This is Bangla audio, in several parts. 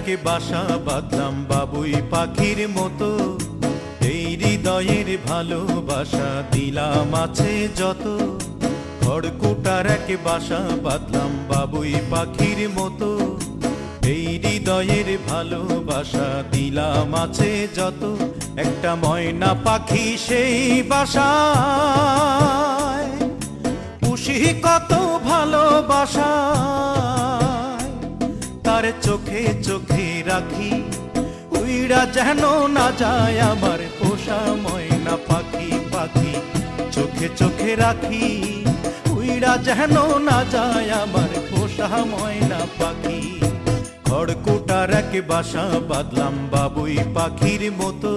একে বাসা বাঁধলাম বাবুই পাখির মতো, এই হৃদয়ের ভালোবাসা দিলাম আছে যত। খড়কুটার একে বাসা বাঁধলাম বাবুই পাখির মতো, এই হৃদয়ের ভালোবাসা দিলাম আছে যত। একটা ময়না পাখি সেই বাসায়, পুষি কত ভালোবাসা, তার চোখে চোখে রাখি, উইড়া যেন না যায় আমার পোষা ময়না পাখি। পাখি চোখে চোখে রাখি, উইড়া যেন না যায় আমার পোষা ময়না পাখি। খড়কুটার এক বাসা বাঁধলাম বাবুই পাখির মতো,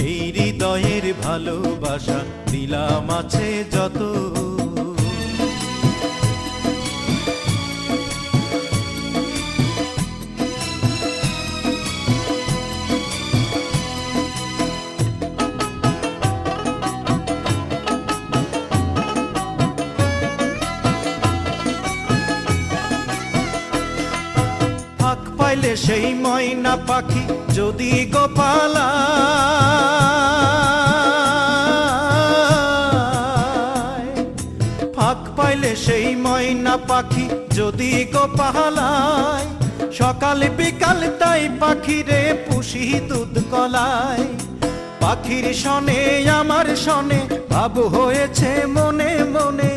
এই হৃদয়ের ভালোবাসা দিলাম আছে যত। ফাঁক পাইলে সেই ময়না পাখি যদি গোপালা, ফাঁক পাইলে সেই ময়না পাখি যদি গোপালায়, সকাল বিকাল তাই পাখিরে পুষি দুধ কলায়। পাখির শনে আমার শনে ভাব হয়েছে মনে মনে,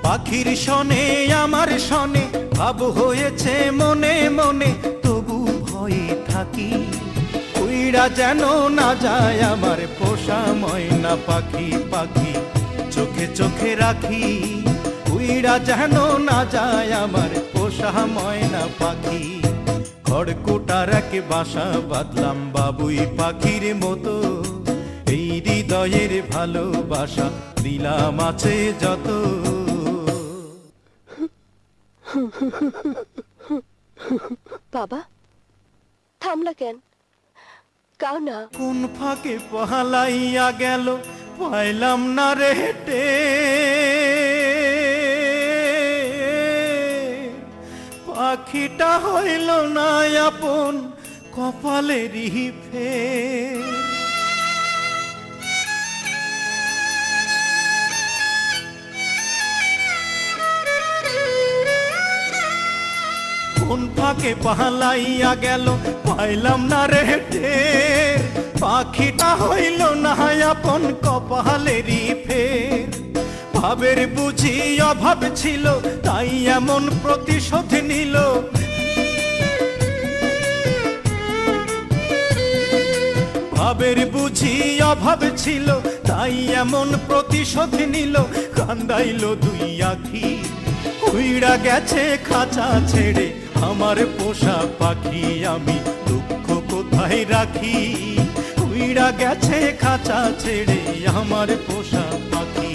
পাখির শনে আমার শনে ভাব হয়েছে মনে মনে। তবু ভয়ে থাকি, উইড়া যেন না যায় আমার পোষা ময়না পাখি। পাখি চোখে চোখে রাখি, উইড়া যেন না যায় আমার পোষা ময়না পাখি। খড়কুটার এক বাসা বাঁধলাম বাবুই পাখির মতো, এই হৃদয়ের ভালোবাসা দিলাম আছে যত। বাবা, থামলা কেন? কাও না। কোন ফাঁকে পালাইয়া গেল পাইলাম না রে হেটে, পাখিটা হইল না আপন কপালেরই ফের। কোন ফাঁকে পালাইয়া গেল পাইলাম না রে টের, পাখিটা হইল না আপন কপালেরই ফের। ভাবের বুঝি অভাব ছিল তাই এমন প্রতিশোধ নিল, ভাবের বুঝি অভাব ছিল তাই এমন প্রতিশোধ নিল। কান্দাইল দুই আখি, উইড়া গেছে খাঁচা ছেড়ে আমার পোষা পাখি। আমি দুঃখ কোথায় রাখি, উইড়া গেছে খাঁচা ছেড়ে আমার পোষা পাখি।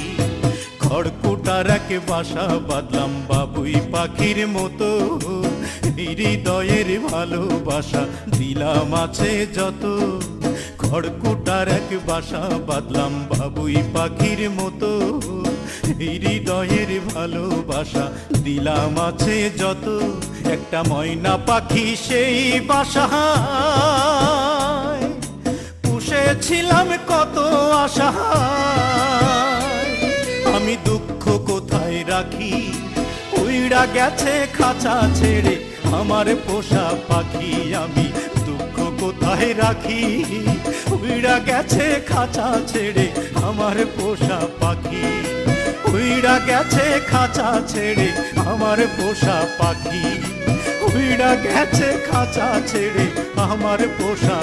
খড়কুটার এক বাসা বাঁধলাম বাবুই পাখির মতো, হৃদয়ের ভালোবাসা দিলাম আছে যত। খড়কুটার এক বাসা বাঁধলাম বাবুই পাখির মতো, হৃদয়ের ভালোবাসা দিলাম আছে যত। একটা ময়না পাখি সেই বাসায়, পুষেছিলাম কত আশা, আমি দুঃখ কোথায় রাখি, উইড়া গেছে খাঁচা ছেড়ে আমার পোষা পাখি। আমি দুঃখ কোথায় রাখি, উইড়া গেছে খাঁচা ছেড়ে আমার পোষা পাখি। উইড়া গেছে খাঁচা ছেড়ে আমার পোষা পাখি, উইড়া গেছে খাঁচা ছেড়ে আমার পোষা